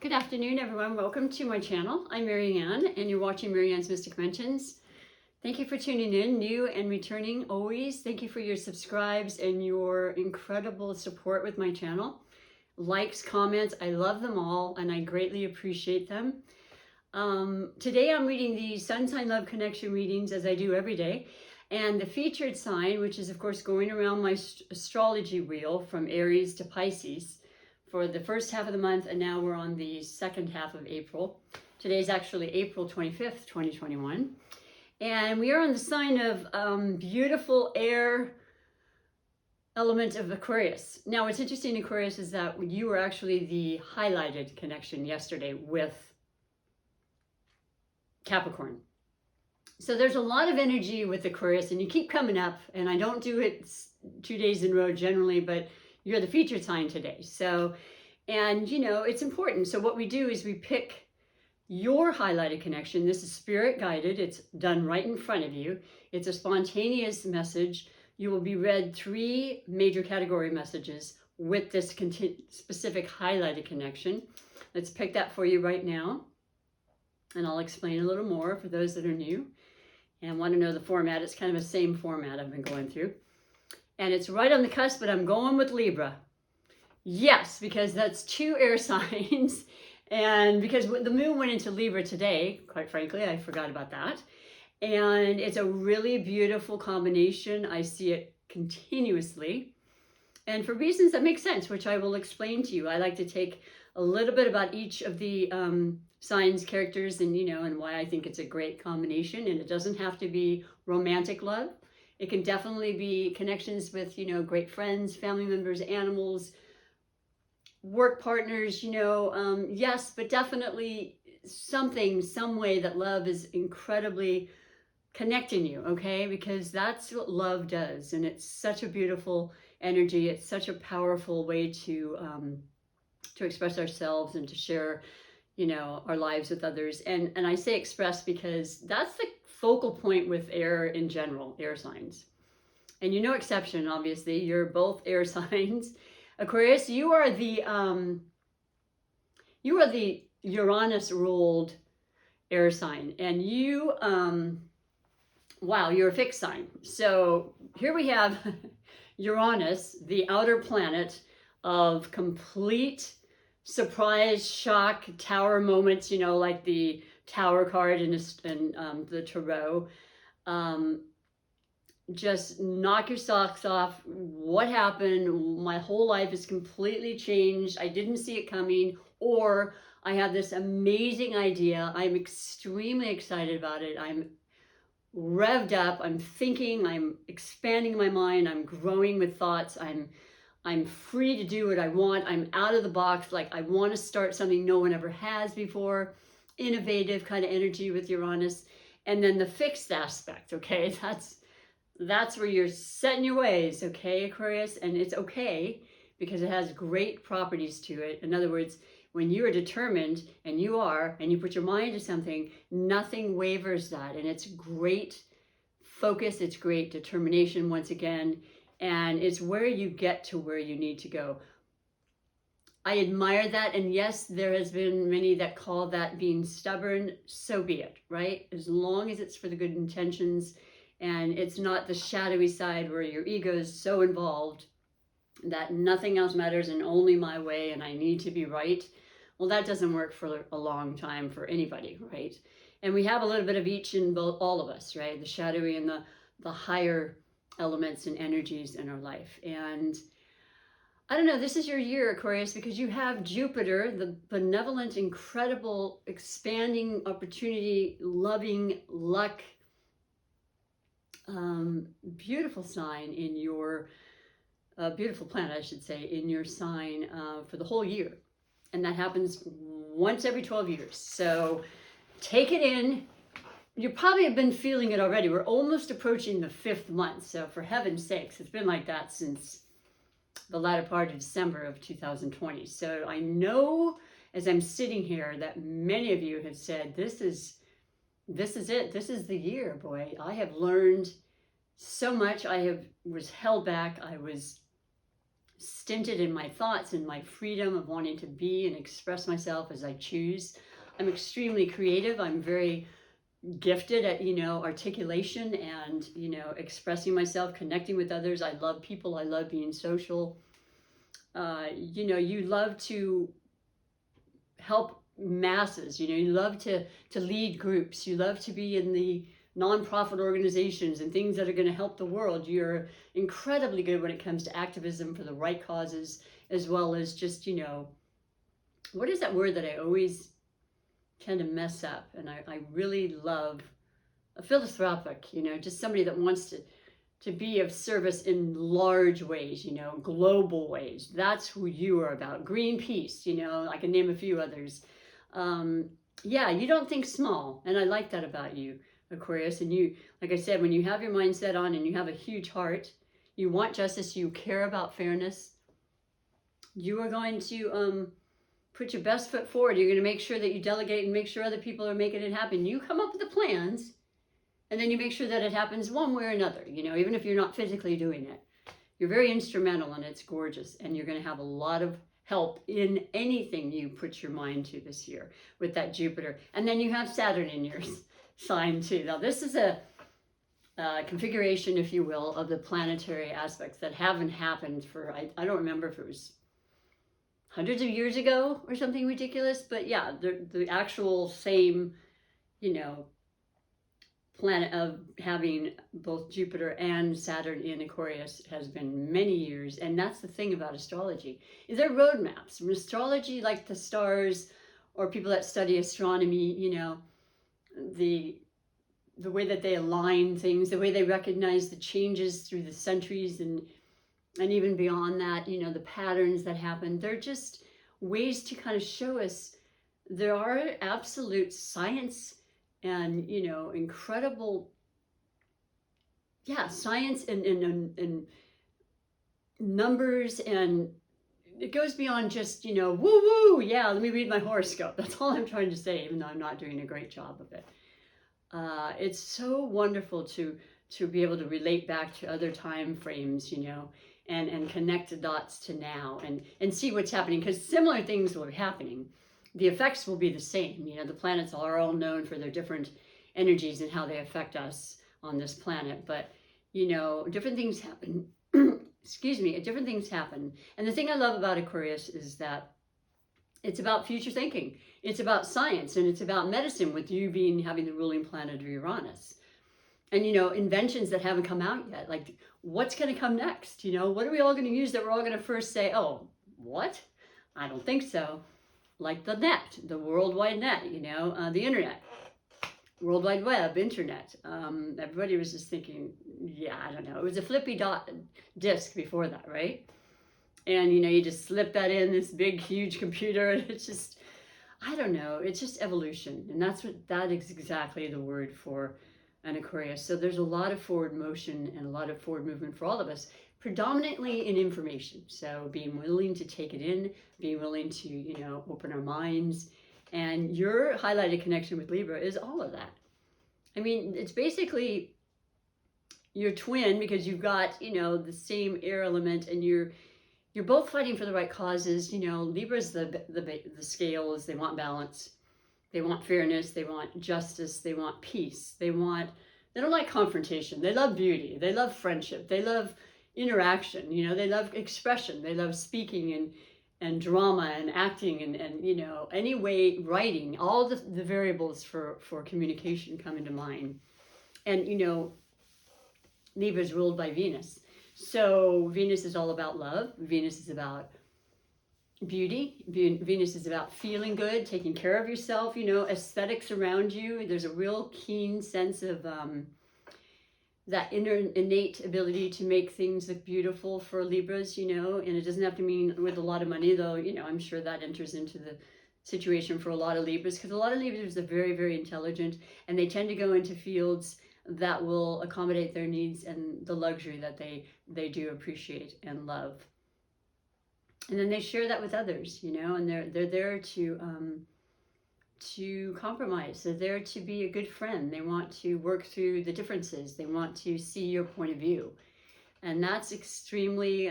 Good afternoon, everyone. Welcome to my channel. I'm MaryAnne, and you're watching MaryAnne's Mystic Mentions. Thank you for tuning in, new and returning always. Thank you for your subscribes and your incredible support with my channel. Likes, comments, I love them all, and I greatly appreciate them. Today I'm reading the Sun Sign Love Connection readings, as I do every day, and the featured sign, which is of course going around my astrology wheel from Aries to Pisces, for the first half of the month, and now we're on the second half of April. Today's actually April 25th, 2021. And we are on the sign of beautiful air element of Aquarius. Now, what's interesting in Aquarius is that you were actually the highlighted connection yesterday with Capricorn. So there's a lot of energy with Aquarius, and you keep coming up, and I don't do it 2 days in a row generally, but you're the featured sign today. So, and you know, it's important. So what we do is we pick your highlighted connection. This is spirit guided. It's done right in front of you. It's a spontaneous message. You will be read 3 major category messages with this specific highlighted connection. Let's pick that for you right now. And I'll explain a little more for those that are new and want to know the format. It's kind of the same format I've been going through. And it's right on the cusp, but I'm going with Libra. Yes, because that's 2 air signs. And because the moon went into Libra today, quite frankly, I forgot about that. And it's a really beautiful combination. I see it continuously. And for reasons that make sense, which I will explain to you. I like to take a little bit about each of the signs, characters, and and why I think it's a great combination. And it doesn't have to be romantic love. It can definitely be connections with, great friends, family members, animals, work partners, yes, but definitely some way that love is incredibly connecting you, okay? Because that's what love does. And it's such a beautiful energy. It's such a powerful way to express ourselves and to share, our lives with others. And I say express because that's the focal point with air in general, air signs. And you're no exception, obviously. You're both air signs. Aquarius, you are the Uranus ruled air sign, and you wow, you're a fixed sign. So here we have Uranus, the outer planet of complete surprise, shock, tower moments, like the Tower card in the tarot. Just knock your socks off. What happened? My whole life is completely changed. I didn't see it coming, or I have this amazing idea. I'm extremely excited about it. I'm revved up. I'm thinking, I'm expanding my mind. I'm growing with thoughts. I'm free to do what I want. I'm out of the box. Like I want to start something no one ever has before. Innovative kind of energy with Uranus. And then the fixed aspect, okay? That's where you're set in your ways, okay, Aquarius? And it's okay because it has great properties to it. In other words, when you are determined, and you put your mind to something, nothing wavers that. And it's great focus, it's great determination once again, and it's where you get to where you need to go. I admire that, and yes, there has been many that call that being stubborn. So be it, right? As long as it's for the good intentions, and it's not the shadowy side where your ego is so involved that nothing else matters and only my way and I need to be right. Well, that doesn't work for a long time for anybody, right? And we have a little bit of each in all of us, right? The shadowy and the higher elements and energies in our life. And I don't know, this is your year, Aquarius, because you have Jupiter, the benevolent, incredible, expanding opportunity, loving, luck, beautiful sign in your, beautiful planet, I should say, in your sign for the whole year. And that happens once every 12 years. So take it in. You probably have been feeling it already. We're almost approaching the 5th month. So for heaven's sakes, it's been like that since the latter part of December of 2020. So I know as I'm sitting here that many of you have said, this is it. This is the year, boy. I have learned so much. I was held back. I was stinted in my thoughts and my freedom of wanting to be and express myself as I choose. I'm extremely creative. I'm very gifted at, articulation and, expressing myself, connecting with others. I love people. I love being social. You love to help masses, you love to lead groups. You love to be in the nonprofit organizations and things that are going to help the world. You're incredibly good when it comes to activism for the right causes, as well as just, what is that word that I always tend to mess up? And I really love a philanthropic, just somebody that wants to be of service in large ways, global ways. That's who you are about. Greenpeace, I can name a few others. Yeah, you don't think small. And I like that about you, Aquarius. And you, like I said, when you have your mindset on and you have a huge heart, you want justice, you care about fairness, you are going to put your best foot forward. You're going to make sure that you delegate and make sure other people are making it happen. You come up with the plans, and then you make sure that it happens one way or another, even if you're not physically doing it. You're very instrumental, and it's gorgeous. And you're going to have a lot of help in anything you put your mind to this year with that Jupiter. And then you have Saturn in your sign too. Now, this is a configuration, if you will, of the planetary aspects that haven't happened for, I don't remember if it was hundreds of years ago or something ridiculous, but yeah, the actual same, planet of having both Jupiter and Saturn in Aquarius has been many years. And that's the thing about astrology, is there roadmaps. From astrology, like the stars or people that study astronomy, the way that they align things, the way they recognize the changes through the centuries and even beyond that, the patterns that happen. They're just ways to kind of show us there are absolute science and, incredible, science and numbers, and it goes beyond just, woo woo, yeah, let me read my horoscope. That's all I'm trying to say, even though I'm not doing a great job of it. It's so wonderful to be able to relate back to other time frames, and connect the dots to now and see what's happening, because similar things will be happening. The effects will be the same. The planets are all known for their different energies and how they affect us on this planet. But, different things happen. Excuse me, different things happen. And the thing I love about Aquarius is that it's about future thinking. It's about science, and it's about medicine, with you having the ruling planet of Uranus. And, inventions that haven't come out yet. Like, what's going to come next? What are we all going to use that we're all going to first say, oh, what? I don't think so. Like the net, the World Wide Net, the internet, World Wide Web, internet. Everybody was just thinking, yeah, I don't know. It was a flippy disk before that, right? And, you just slip that in this big, huge computer, and it's just, I don't know. It's just evolution. And that is exactly the word for an Aquarius. So there's a lot of forward motion and a lot of forward movement for all of us, predominantly in information. So being willing to take it in, being willing to, open our minds. And your highlighted connection with Libra is all of that. I mean, it's basically your twin, because you've got, the same air element, and you're both fighting for the right causes. Libra's the scales. They want balance. They want fairness. They want justice. They want peace. They don't like confrontation. They love beauty. They love friendship. They love interaction. They love expression. They love speaking and drama and acting and any way, writing. All the variables for communication come into mind. And Libra is ruled by Venus. So Venus is all about love. Venus is about beauty. Venus is about feeling good, taking care of yourself, aesthetics around you. There's a real keen sense of that innate ability to make things look beautiful for Libras, and it doesn't have to mean with a lot of money, though, I'm sure that enters into the situation for a lot of Libras, because a lot of Libras are very, very intelligent, and they tend to go into fields that will accommodate their needs and the luxury that they do appreciate and love. And then they share that with others, and they're there to compromise. They're there to be a good friend. They want to work through the differences. They want to see your point of view. And that's extremely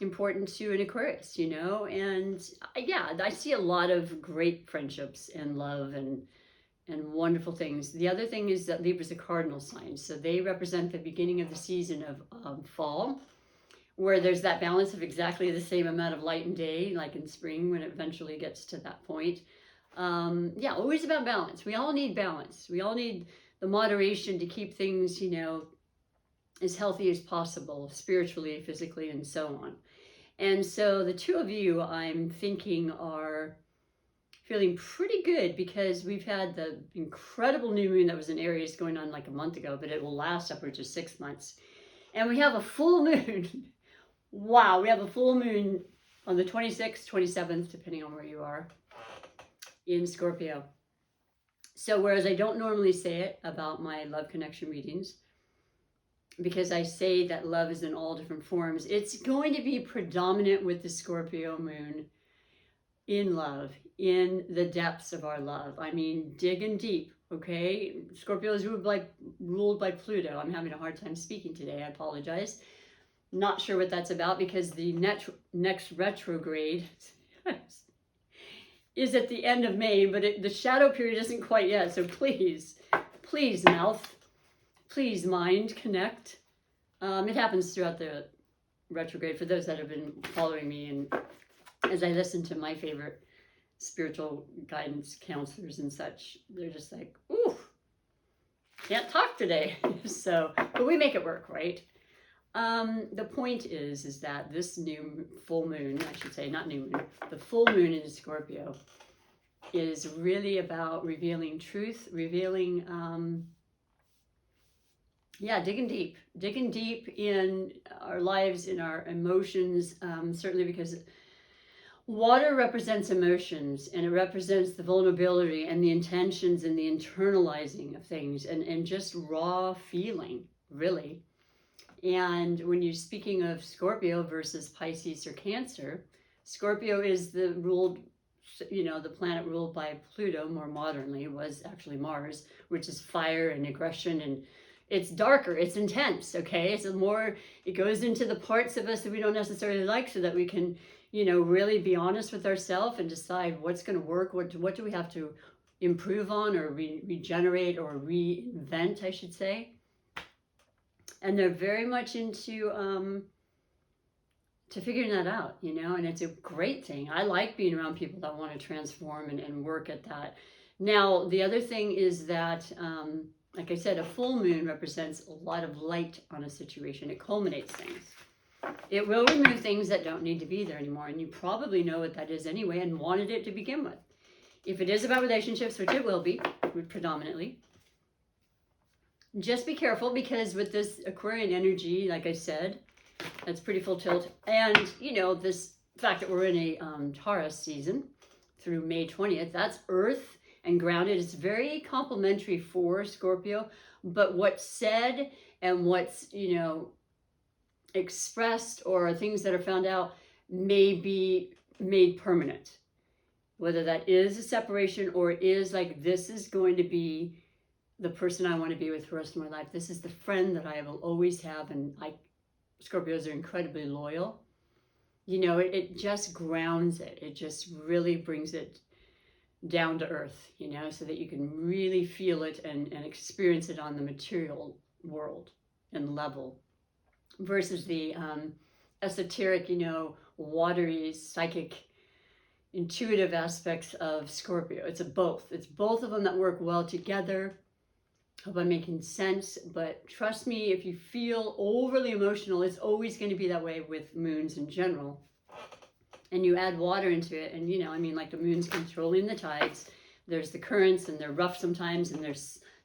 important to an Aquarius, you know, and yeah, I see a lot of great friendships and love and wonderful things. The other thing is that Libra is a cardinal sign, so they represent the beginning of the season of fall, where there's that balance of exactly the same amount of light and day, like in spring when it eventually gets to that point. Yeah, always about balance. We all need balance. We all need the moderation to keep things, you know, as healthy as possible, spiritually, physically, and so on. And so the two of you, I'm thinking, are feeling pretty good because we've had the incredible new moon that was in Aries going on like a month ago, but it will last upwards of 6 months. And we have a full moon. Wow, we have a full moon on the 26th, 27th, depending on where you are, in Scorpio. So whereas I don't normally say it about my love connection readings, because I say that love is in all different forms, it's going to be predominant with the Scorpio moon in love, in the depths of our love. I mean, digging deep, okay? Scorpio is ruled by Pluto. I'm having a hard time speaking today. I apologize. Not sure what that's about because the next retrograde is at the end of May, but the shadow period isn't quite yet. So please, please, mouth, please, mind, connect. It happens throughout the retrograde for those that have been following me, and as I listen to my favorite spiritual guidance counselors and such, they're just like, ooh, can't talk today. So, but we make it work, right? The point is that this new full moon, I should say, not new moon, the full moon in Scorpio is really about revealing truth, revealing, digging deep in our lives, in our emotions, certainly because water represents emotions, and it represents the vulnerability and the intentions and the internalizing of things and just raw feeling, really. And when you're speaking of Scorpio versus Pisces or Cancer, Scorpio is the planet ruled by Pluto. More modernly was actually Mars, which is fire and aggression, and it's darker, it's intense, okay? It goes into the parts of us that we don't necessarily like, so that we can, really be honest with ourselves and decide what's going to work, what do we have to improve on or regenerate or reinvent, I should say. And they're very much into to figuring that out, and it's a great thing. I like being around people that want to transform and work at that. Now, the other thing is that, like I said, a full moon represents a lot of light on a situation. It culminates things. It will remove things that don't need to be there anymore, and you probably know what that is anyway and wanted it to begin with. If it is about relationships, which it will be, predominantly, just be careful, because with this Aquarian energy, like I said, that's pretty full tilt. And, this fact that we're in a Taurus season through May 20th, that's earth and grounded. It's very complementary for Scorpio, but what's said and what's, expressed or things that are found out may be made permanent. Whether that is a separation or is like, this is going to be the person I want to be with for the rest of my life. This is the friend that I will always have. And Scorpios are incredibly loyal. It just grounds it. It just really brings it down to earth, so that you can really feel it and experience it on the material world and level, versus the esoteric, watery, psychic, intuitive aspects of Scorpio. It's both of them that work well together. Hope I'm making sense, but trust me, if you feel overly emotional, it's always going to be that way with moons in general. And you add water into it, and like the moon's controlling the tides. There's the currents, and they're rough sometimes, and they're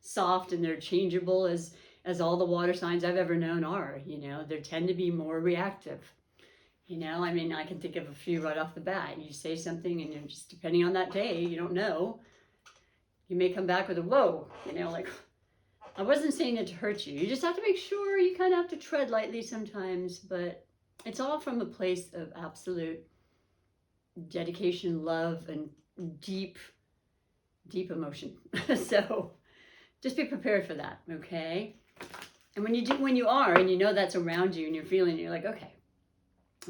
soft, and they're changeable, as all the water signs I've ever known are. They tend to be more reactive. I can think of a few right off the bat. You say something, and just depending on that day, you don't know. You may come back with a whoa, like, I wasn't saying it to hurt you. You just have to make sure you kind of have to tread lightly sometimes, but it's all from a place of absolute dedication, love, and deep, deep emotion. So just be prepared for that, okay? And when you are, and that's around you, and you're feeling, you're like, okay,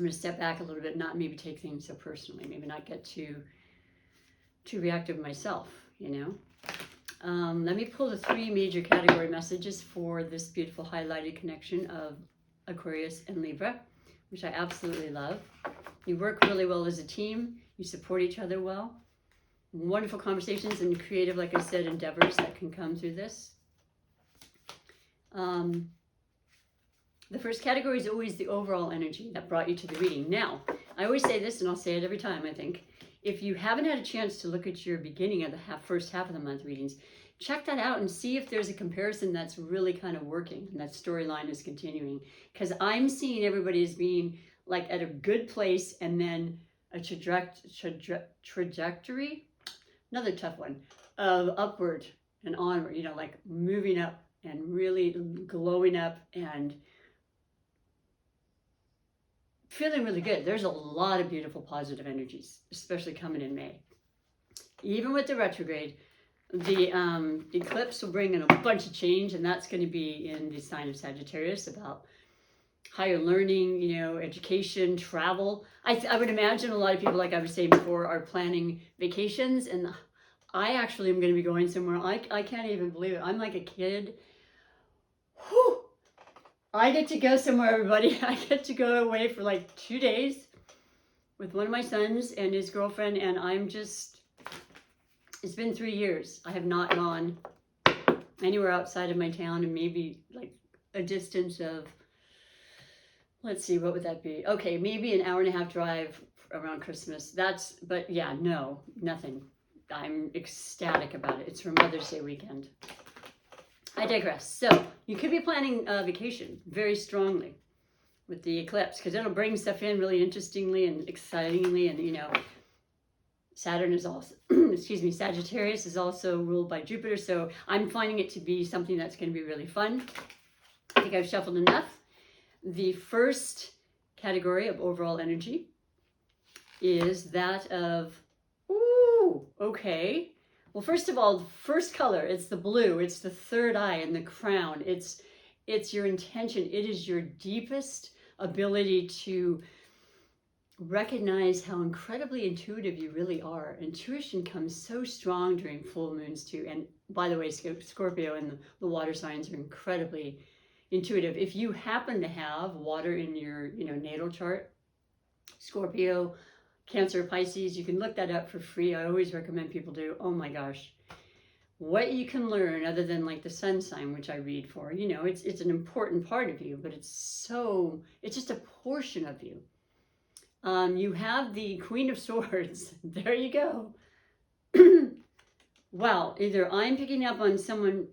I'm going to step back a little bit, not maybe take things so personally, maybe not get too reactive myself, you know. Let me pull the 3 major category messages for this beautiful highlighted connection of Aquarius and Libra, which I absolutely love. You work really well as a team. You support each other well. Wonderful conversations and creative, like I said, endeavors that can come through this. The first category is always the overall energy that brought you to the reading. Now, I always say this, and I'll say it every time, I think. If you haven't had a chance to look at your beginning of the first half of the month readings, check that out and see if there's a comparison that's really kind of working and that storyline is continuing. Because I'm seeing everybody as being like at a good place, and then a trajectory, another tough one, of upward and onward, you know, like moving up and really glowing up and feeling really good. There's a lot of beautiful positive energies, especially coming in May. Even with the retrograde, the eclipse will bring in a bunch of change, and that's going to be in the sign of Sagittarius, about higher learning, you know, education, travel. I would imagine a lot of people, like I was saying before, are planning vacations, and I actually am going to be going somewhere. I can't even believe it. I'm like a kid. Whew. I get to go somewhere, everybody. I get to go away for like 2 days with one of my sons and his girlfriend, and I'm just, it's been 3 years. I have not gone anywhere outside of my town, and maybe like a distance of, let's see, what would that be? Okay, maybe an 1.5 hour drive around Christmas. But yeah, no, nothing. I'm ecstatic about it. It's for Mother's Day weekend. I digress. So you could be planning a vacation very strongly with the eclipse, because it'll bring stuff in really interestingly and excitingly. And, you know, Saturn is also, excuse me, Sagittarius is also ruled by Jupiter. So I'm finding it to be something that's going to be really fun. I think I've shuffled enough. The first category of overall energy is that of, ooh, okay. Well, first of all, the first color, it's the blue. It's the third eye and the crown. It's your intention. It is your deepest ability to recognize how incredibly intuitive you really are. Intuition comes so strong during full moons too. And by the way, Scorpio and the water signs are incredibly intuitive. If you happen to have water in your, you know, natal chart, Scorpio, Cancer, Pisces, you can look that up for free. I always recommend people do. Oh my gosh, what you can learn other than like the sun sign, which I read for, you know, it's an important part of you, but it's just a portion of you. You have the Queen of Swords. There you go. Well, either I'm picking up on someone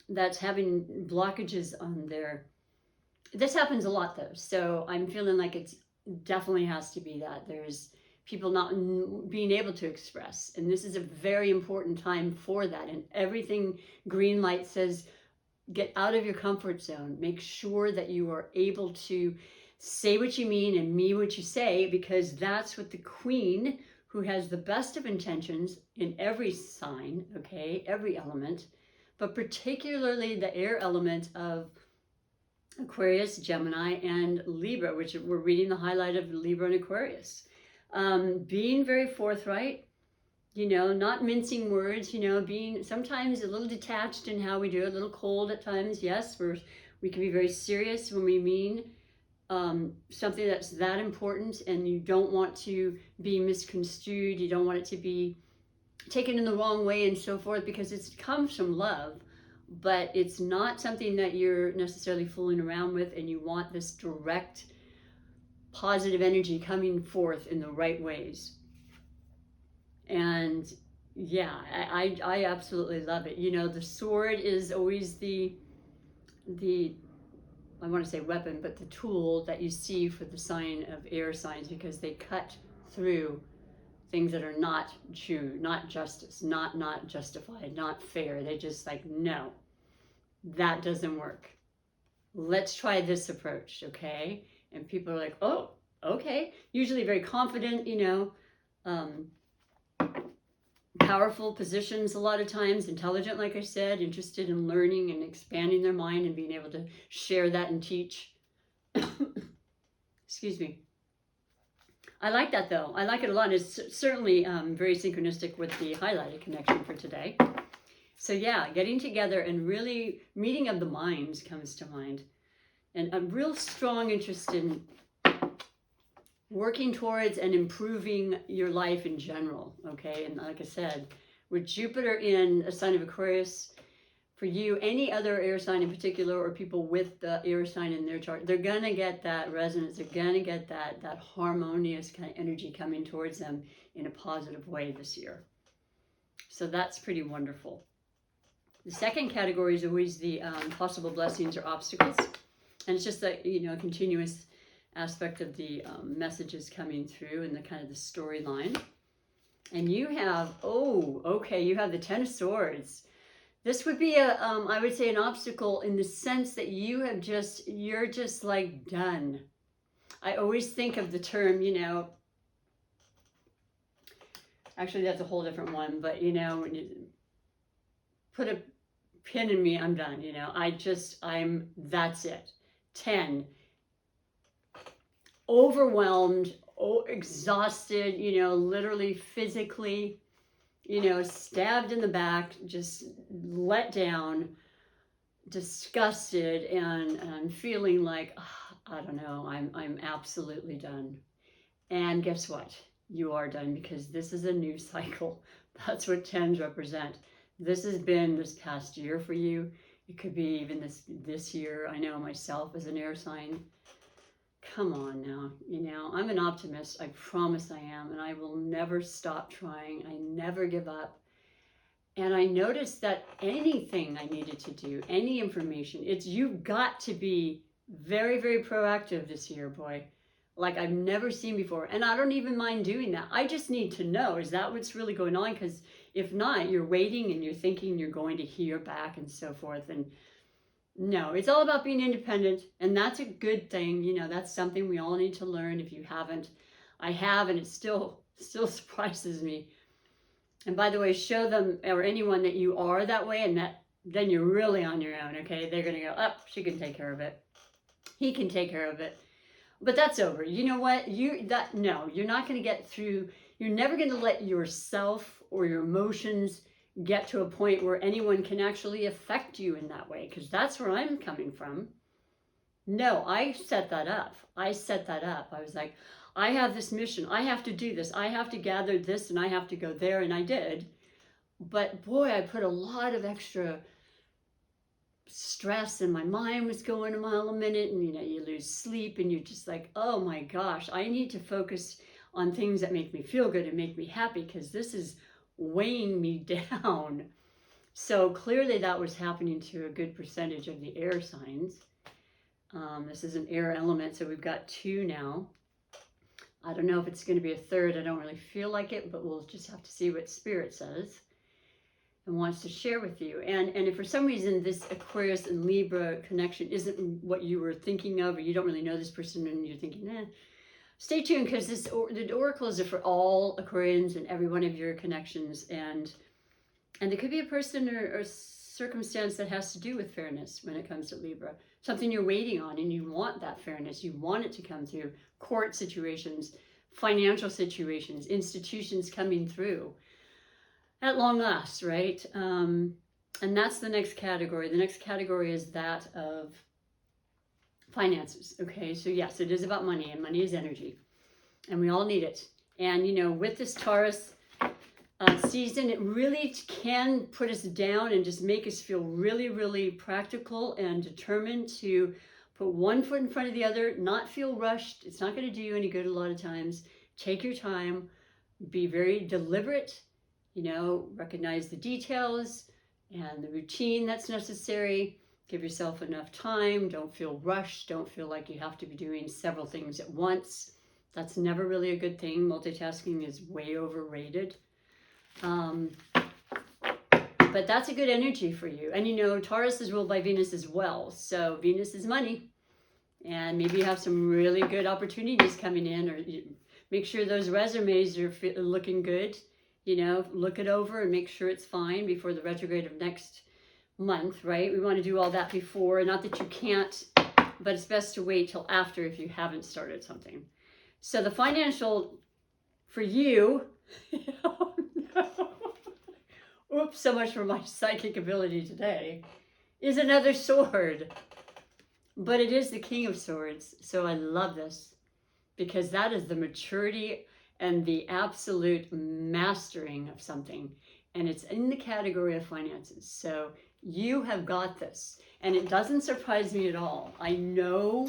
that's having blockages on their, this happens a lot though. So I'm feeling like it's definitely has to be that there's people not being able to express, and this is a very important time for that. And everything green light says, get out of your comfort zone. Make sure that you are able to say what you mean and mean what you say, because that's what the Queen, who has the best of intentions in every sign, okay, every element, but particularly the air element of Aquarius, Gemini, and Libra, which we're reading the highlight of Libra and Aquarius. Being very forthright, you know, not mincing words, you know, being sometimes a little detached in how we do it, a little cold at times. Yes, we can be very serious when we mean something that's that important, and you don't want to be misconstrued. You don't want it to be taken in the wrong way and so forth, because it comes from love. But it's not something that you're necessarily fooling around with, and you want this direct positive energy coming forth in the right ways. And yeah, I absolutely love it. You know, the sword is always the I want to say weapon, but the tool that you see for the sign of air signs, because they cut through things that are not true, not justice, not justified, not fair. They just like, no, that doesn't work. Let's try this approach, okay? And people are like, oh, okay. Usually very confident, you know, powerful positions a lot of times, intelligent, like I said, interested in learning and expanding their mind and being able to share that and teach. Excuse me. I like that though. I like it a lot. It's certainly very synchronistic with the highlighted connection for today. So yeah, getting together and really meeting of the minds comes to mind. And a real strong interest in working towards and improving your life in general, okay? And like I said, with Jupiter in a sign of Aquarius, for you, any other air sign in particular, or people with the air sign in their chart, they're gonna get that resonance, they're gonna get that harmonious kind of energy coming towards them in a positive way this year. So that's pretty wonderful. The second category is always the possible blessings or obstacles. And it's just that, you know, a continuous aspect of the messages coming through and the kind of the storyline. And you have, oh, okay, you have the Ten of Swords. This would be a, I would say, an obstacle in the sense that you're just like done. I always think of the term, you know, actually that's a whole different one, but you know, when you put a pin in me, I'm done, you know, that's it. 10, overwhelmed, exhausted, you know, literally physically, you know, stabbed in the back, just let down, disgusted, and feeling like, oh, I don't know, I'm absolutely done. And guess what? You are done, because this is a new cycle. That's what 10s represent. This has been this past year for you. It could be even this year. I know myself as an air sign. Come on now, you know, I'm an optimist. I promise I am, and I will never stop trying. I never give up. And I noticed that anything I needed to do, any information, you've got to be very, very proactive this year, boy. Like I've never seen before. And I don't even mind doing that. I just need to know, is that what's really going on? Because if not, you're waiting and you're thinking you're going to hear back and so forth. And no, it's all about being independent, and that's a good thing. You know, that's something we all need to learn. If you haven't, I have, and it still surprises me. And by the way, show them or anyone that you are that way, and then you're really on your own, okay? They're going to go, oh, she can take care of it. He can take care of it. But that's over. You know what? No, you're not going to get through. You're never going to let yourself or your emotions get to a point where anyone can actually affect you in that way, because that's where I'm coming from. No, I set that up. I was like, I have this mission. I have to do this. I have to gather this, and I have to go there, and I did. But boy, I put a lot of extra stress, and my mind was going a mile a minute, and you know, you lose sleep, and you're just like, oh my gosh, I need to focus on things that make me feel good and make me happy, because this is weighing me down. So clearly that was happening to a good percentage of the air signs. This is an air element, so we've got 2 now. I don't know if it's going to be a third. I don't really feel like it, but we'll just have to see what Spirit says and wants to share with you. And if for some reason this Aquarius and Libra connection isn't what you were thinking of, or you don't really know this person and you're thinking, stay tuned, because the oracles are for all Aquarians and every one of your connections, and it could be a person or circumstance that has to do with fairness when it comes to Libra. Something you're waiting on, and you want that fairness. You want it to come through. Court situations, financial situations, institutions coming through at long last, right? And that's the next category. The next category is that of finances. Okay, so yes, it is about money, and money is energy, and we all need it. And you know, with this Taurus season, it really can put us down and just make us feel really, really practical and determined to put one foot in front of the other, not feel rushed. It's not going to do you any good a lot of times. Take your time, be very deliberate, you know, recognize the details and the routine that's necessary. Give yourself enough time. Don't feel rushed. Don't feel like you have to be doing several things at once. That's never really a good thing. Multitasking is way overrated. But that's a good energy for you. And you know, Taurus is ruled by Venus as well. So Venus is money. And maybe you have some really good opportunities coming in, or make sure those resumes are looking good. You know, look it over and make sure it's fine before the retrograde of next month, right? We want to do all that before. Not that you can't, but it's best to wait till after if you haven't started something. So the financial for you, oh no, oops, so much for my psychic ability today, is another sword. But it is the King of Swords. So I love this because that is the maturity and the absolute mastering of something. And it's in the category of finances. So you have got this. And it doesn't surprise me at all. I know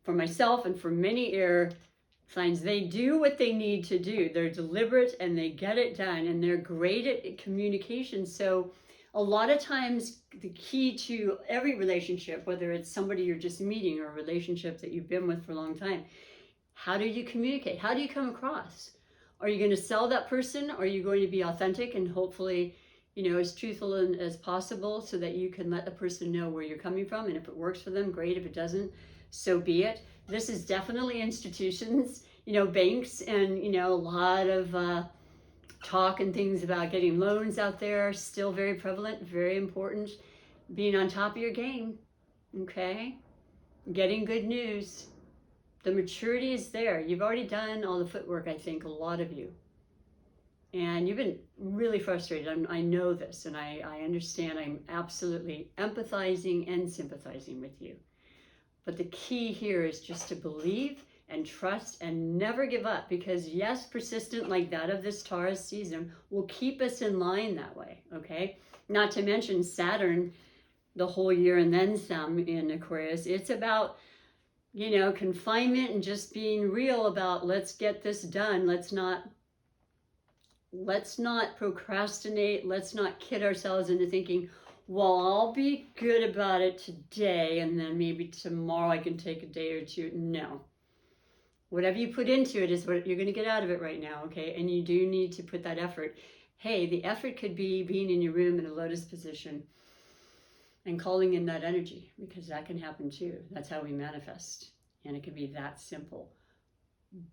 for myself and for many air signs, they do what they need to do. They're deliberate and they get it done. And they're great at communication. So a lot of times the key to every relationship, whether it's somebody you're just meeting or a relationship that you've been with for a long time, how do you communicate? How do you come across? Are you going to sell that person? Or are you going to be authentic and hopefully, you know, as truthful as possible so that you can let the person know where you're coming from? And if it works for them, great. If it doesn't, so be it. This is definitely institutions, you know, banks and, you know, a lot of talk and things about getting loans out there, still very prevalent, very important. Being on top of your game, okay? Getting good news. The maturity is there. You've already done all the footwork, I think, a lot of you. And you've been really frustrated. I know this, and I understand. I'm absolutely empathizing and sympathizing with you. But the key here is just to believe and trust and never give up, because yes, persistent like that of this Taurus season will keep us in line that way, okay? Not to mention Saturn the whole year and then some in Aquarius. It's about, you know, confinement and just being real about let's get this done. Let's not procrastinate. Let's not kid ourselves into thinking, well, I'll be good about it today and then maybe tomorrow I can take a day or two. No. Whatever you put into it is what you're going to get out of it right now, okay? And you do need to put that effort. Hey, the effort could be being in your room in a lotus position and calling in that energy, because that can happen too. That's how we manifest. And it can be that simple.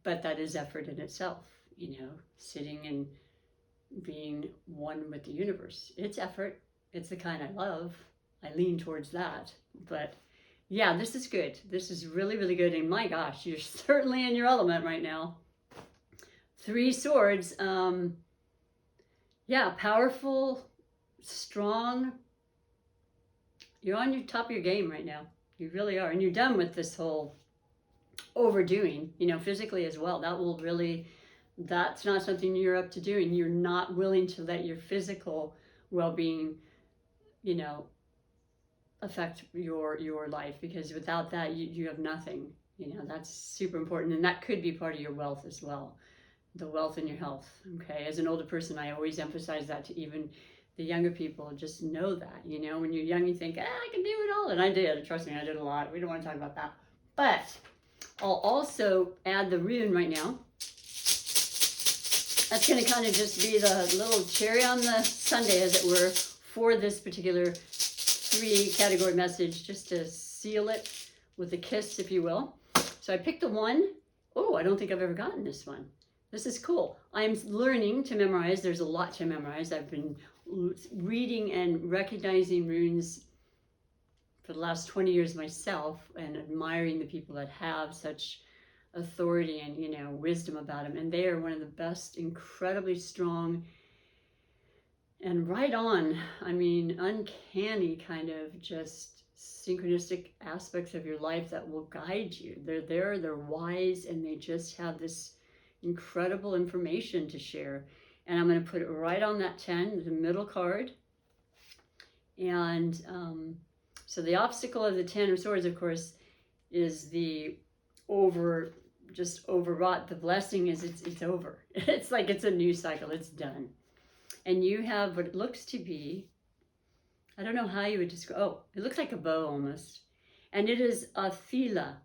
But that is effort in itself, you know, sitting and being one with the universe. It's effort. It's the kind I love. I lean towards that. But yeah, this is good. This is really, really good. And my gosh, you're certainly in your element right now. 3 swords. Yeah, powerful, strong. You're on your top of your game right now. You really are. And you're done with this whole overdoing, you know, physically as well. That will really, that's not something you're up to doing. You're not willing to let your physical well-being, you know, affect your life, because without that you have nothing. You know, that's super important, and that could be part of your wealth as well, the wealth in your health. Okay, as an older person, I always emphasize that to even the younger people. Just know that, you know, when you're young you think, I can do it all, and I did. Trust me, I did a lot. We don't want to talk about that. But I'll also add the rune right now. That's going to kind of just be the little cherry on the sundae, as it were, for this particular 3 category message, just to seal it with a kiss, if you will. So I picked the 1. Oh, I don't think I've ever gotten this one. This is cool. I'm learning to memorize. There's a lot to memorize. I've been reading and recognizing runes for the last 20 years myself, and admiring the people that have such authority and, you know, wisdom about them. And they are one of the best, incredibly strong and right on, I mean, uncanny kind of just synchronistic aspects of your life that will guide you. They're there, they're wise, and they just have this incredible information to share. And I'm going to put it right on that 10, the middle card. And so the obstacle of the 10 of swords, of course, is the overwrought. The blessing is it's over. It's like it's a new cycle. It's done. And you have what it looks to be, I don't know how you would describe, oh, it looks like a bow almost. And it is a thila.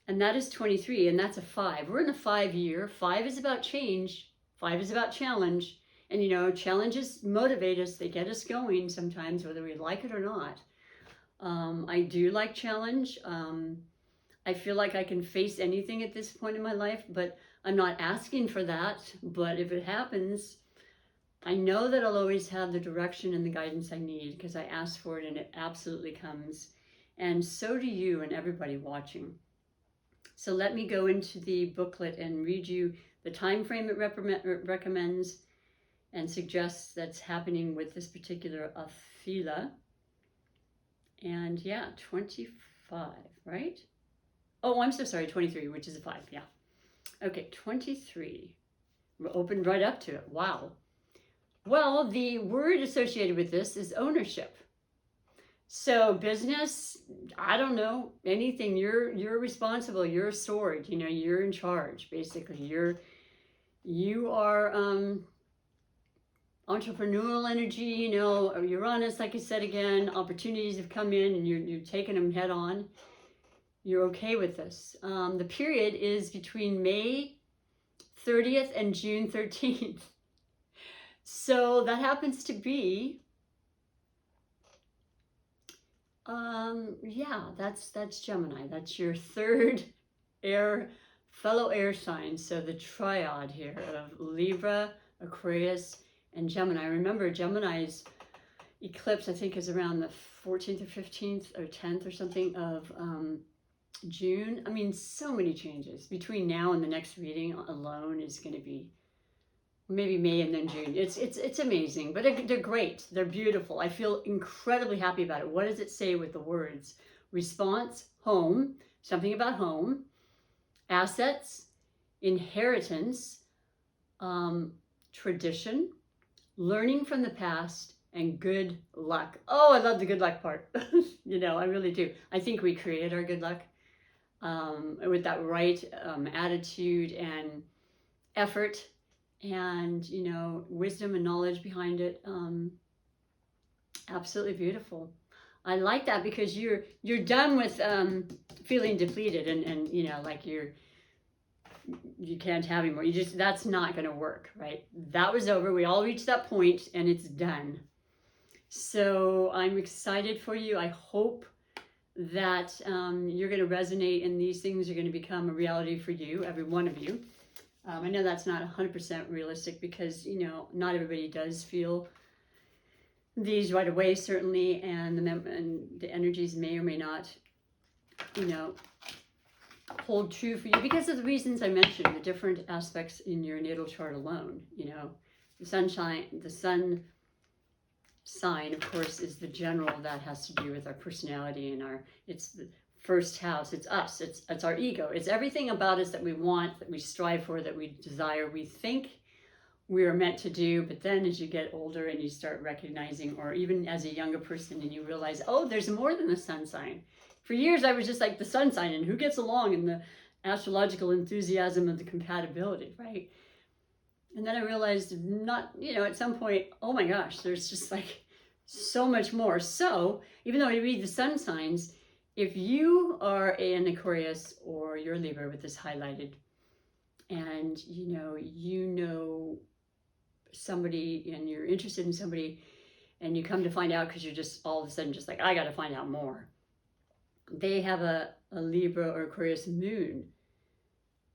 And that is 23, and that's a 5. We're in a 5 year. 5 is about change. 5 is about challenge. And, you know, challenges motivate us. They get us going sometimes, whether we like it or not. I do like challenge. I feel like I can face anything at this point in my life, but I'm not asking for that. But if it happens, I know that I'll always have the direction and the guidance I need, because I ask for it and it absolutely comes. And so do you and everybody watching. So let me go into the booklet and read you the time frame it recommends and suggests that's happening with this particular Aphila. And yeah, 25, right? Oh, I'm so sorry, 23, which is a 5, yeah. Okay, 23. We're open right up to it. Wow. Well, the word associated with this is ownership. So business, I don't know, anything, you're responsible, you're a sword, you know, you're in charge, basically. You are entrepreneurial energy, you know, Uranus, like I said again, opportunities have come in and you're taking them head on. You're okay with this. The period is between May 30th and June 13th. So that happens to be, yeah, that's Gemini. That's your third fellow air sign. So the triad here of Libra, Aquarius, and Gemini. Remember, Gemini's eclipse, I think, is around the 14th or 15th or 10th or something of June. I mean, so many changes. Between now and the next reading alone is going to be maybe May and then June. It's amazing, but they're great. They're beautiful. I feel incredibly happy about it. What does it say with the words? Response, home, something about home, assets, inheritance, tradition, learning from the past, and good luck. Oh, I love the good luck part. You know, I really do. I think we created our good luck with that right attitude and effort and, you know, wisdom and knowledge behind it. Absolutely beautiful. I like that because you're done with feeling depleted and you know, like you can't have anymore. That's not going to work, right? That was over. We all reached that point and it's done. So I'm excited for you. I hope that you're going to resonate and these things are going to become a reality for you, every one of you. I know that's not 100% realistic because, you know, not everybody does feel these right away, certainly, and the energies may or may not, you know, hold true for you because of the reasons I mentioned, the different aspects in your natal chart alone. You know, the sun sign, of course, is the general that has to do with our personality and it's the first house. It's us. It's our ego. It's everything about us that we want, that we strive for, that we desire, we think we are meant to do. But then as you get older and you start recognizing, or even as a younger person and you realize, oh, there's more than the sun sign. For years, I was just like the sun sign and who gets along in the astrological enthusiasm of the compatibility, right? And then I realized not, you know, at some point, oh my gosh, there's just like so much more. So even though I read the sun signs, if you are an Aquarius or you're a Libra with this highlighted, and you know somebody and you're interested in somebody, and you come to find out because you're just all of a sudden just like, I got to find out more. They have a Libra or Aquarius moon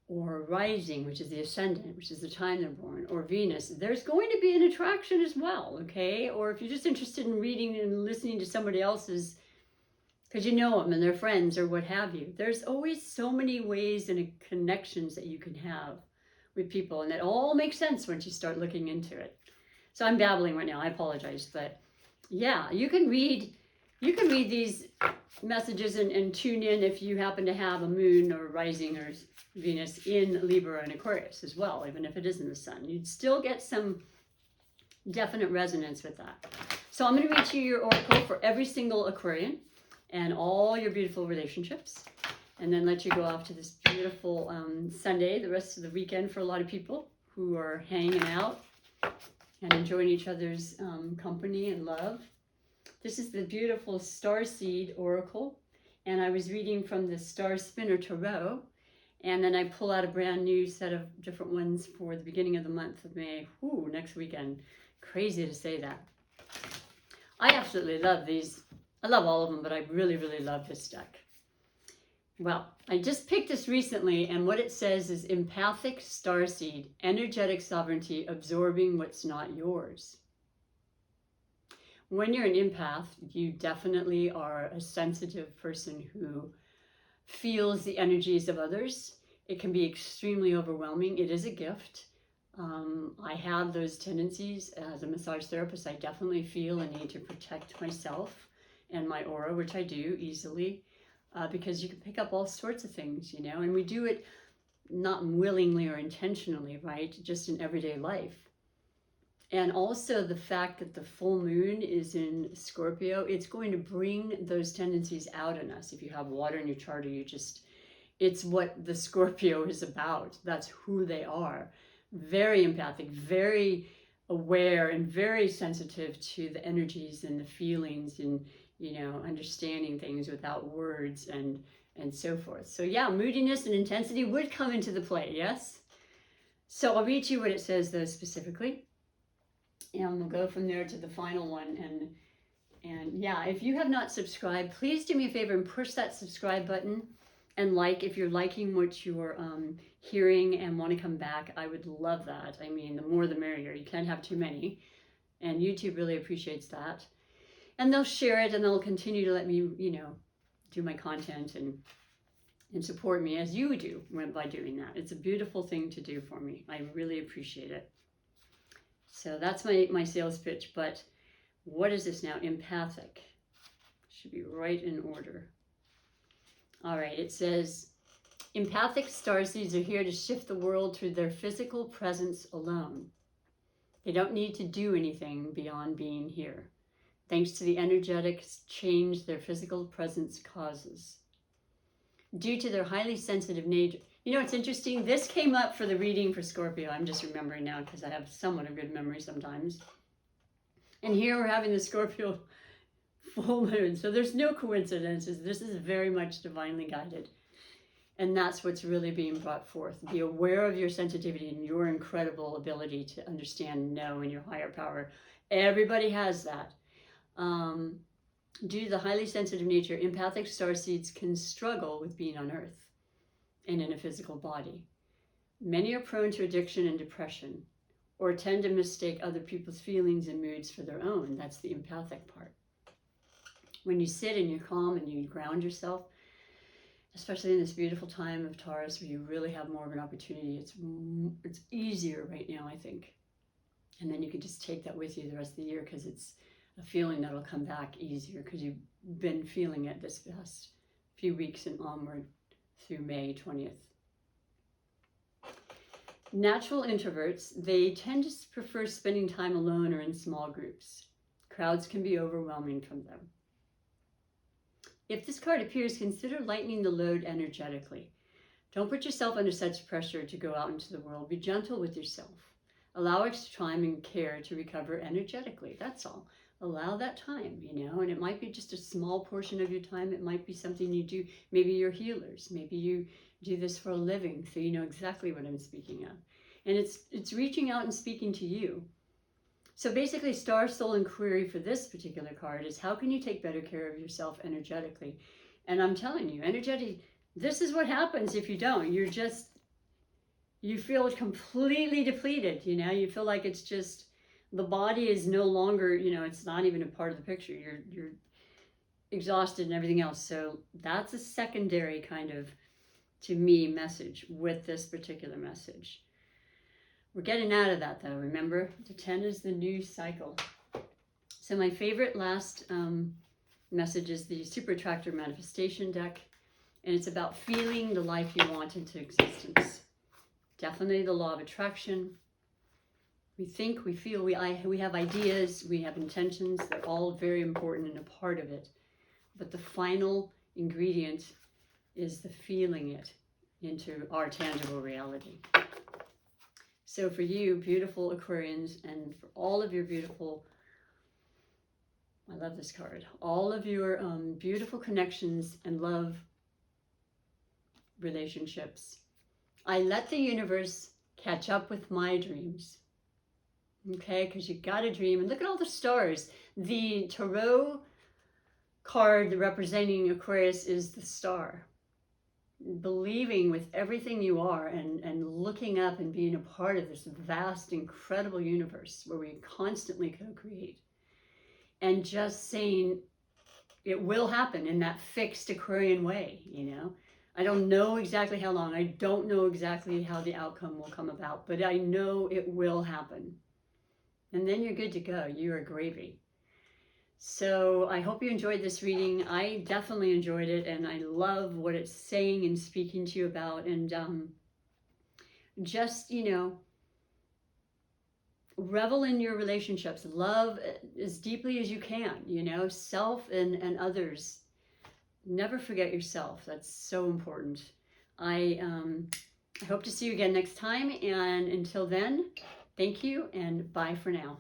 or rising, which is the ascendant, which is the time they're born, or Venus. There's going to be an attraction as well, okay? Or if you're just interested in reading and listening to somebody else's, because you know them and they're friends or what have you. There's always so many ways and connections that you can have with people, and that all makes sense once you start looking into it. So I'm babbling right now, I apologize, but yeah, you can read these messages and tune in if you happen to have a moon or rising or Venus in Libra and Aquarius as well, even if it isn't the sun. You'd still get some definite resonance with that. So I'm going to read you your oracle for every single Aquarian and all your beautiful relationships, and then let you go off to this beautiful Sunday, the rest of the weekend for a lot of people who are hanging out and enjoying each other's company and love. This is the beautiful Starseed Oracle, and I was reading from the Star Spinner Tarot, and then I pull out a brand new set of different ones for the beginning of the month of May. Ooh, next weekend. Crazy to say that. I absolutely love these. I love all of them, but I really, really love this deck. Well, I just picked this recently, and what it says is empathic starseed, energetic sovereignty, absorbing what's not yours. When you're an empath, you definitely are a sensitive person who feels the energies of others. It can be extremely overwhelming. It is a gift. I have those tendencies as a massage therapist. I definitely feel a need to protect myself and my aura, which I do easily, because you can pick up all sorts of things, you know, and we do it not willingly or intentionally, right? Just in everyday life. And also the fact that the full moon is in Scorpio, it's going to bring those tendencies out in us. If you have water in your chart, or it's what the Scorpio is about. That's who they are. Very empathic, very aware, and very sensitive to the energies and the feelings, and, you know, understanding things without words and so forth. So yeah, moodiness and intensity would come into the play, yes? So I'll read you what it says though specifically, and we'll go from there to the final one. And yeah, if you have not subscribed, please do me a favor and push that subscribe button. And like, if you're liking what you're hearing and want to come back, I would love that. I mean, the more the merrier. You can't have too many. And YouTube really appreciates that. And they'll share it, and they'll continue to let me, you know, do my content and support me as you do by doing that. It's a beautiful thing to do for me. I really appreciate it. So that's my sales pitch. But what is this now? Empathic. Should be right in order. All right, it says, empathic starseeds are here to shift the world through their physical presence alone. They don't need to do anything beyond being here, thanks to the energetic change their physical presence causes. Due to their highly sensitive nature. You know, it's interesting. This came up for the reading for Scorpio. I'm just remembering now because I have somewhat of good memory sometimes. And here we're having the Scorpio full moon. So there's no coincidences. This is very much divinely guided. And that's what's really being brought forth. Be aware of your sensitivity and your incredible ability to understand and know in your higher power. Everybody has that. Due to the highly sensitive nature, empathic starseeds can struggle with being on Earth and in a physical body. Many are prone to addiction and depression, or tend to mistake other people's feelings and moods for their own. That's the empathic part. When you sit and you're calm and you ground yourself, especially in this beautiful time of Taurus where you really have more of an opportunity, it's easier right now, I think. And then you can just take that with you the rest of the year, because it's a feeling that'll come back easier because you've been feeling it this past few weeks and onward through May 20th. Natural introverts, they tend to prefer spending time alone or in small groups. Crowds can be overwhelming from them. If this card appears, consider lightening the load energetically. Don't put yourself under such pressure to go out into the world. Be gentle with yourself. Allow extra time and care to recover energetically. That's all. Allow that time, you know, and it might be just a small portion of your time. It might be something you do. Maybe you're healers. Maybe you do this for a living, so you know exactly what I'm speaking of. And it's reaching out and speaking to you. So basically, star, soul, and query for this particular card is, how can you take better care of yourself energetically? And I'm telling you, this is what happens if you don't. You feel completely depleted, you know? You feel like it's just, the body is no longer, you know, it's not even a part of the picture. You're exhausted and everything else. So that's a secondary kind of, to me, message with this particular message. We're getting out of that though, remember? The 10 is the new cycle. So my favorite last message is the Super Attractor Manifestation deck. And it's about feeling the life you want into existence. Definitely the law of attraction. We think, we feel, we have ideas, we have intentions. They're all very important and a part of it. But the final ingredient is the feeling it into our tangible reality. So for you, beautiful Aquarians, and for all of your beautiful, I love this card, all of your beautiful connections and love relationships, I let the universe catch up with my dreams. Okay, because you got to dream. And look at all the stars. The tarot card representing Aquarius is the star. Believing with everything you are and looking up and being a part of this vast, incredible universe where we constantly co-create. And just saying it will happen in that fixed Aquarian way, you know. I don't know exactly how long. I don't know exactly how the outcome will come about, but I know it will happen. And then you're good to go. You are gravy. So I hope you enjoyed this reading. I definitely enjoyed it, and I love what it's saying and speaking to you about. And just, you know, revel in your relationships. Love as deeply as you can, you know, self and others. Never forget yourself. That's so important. I hope to see you again next time. And until then, thank you and bye for now.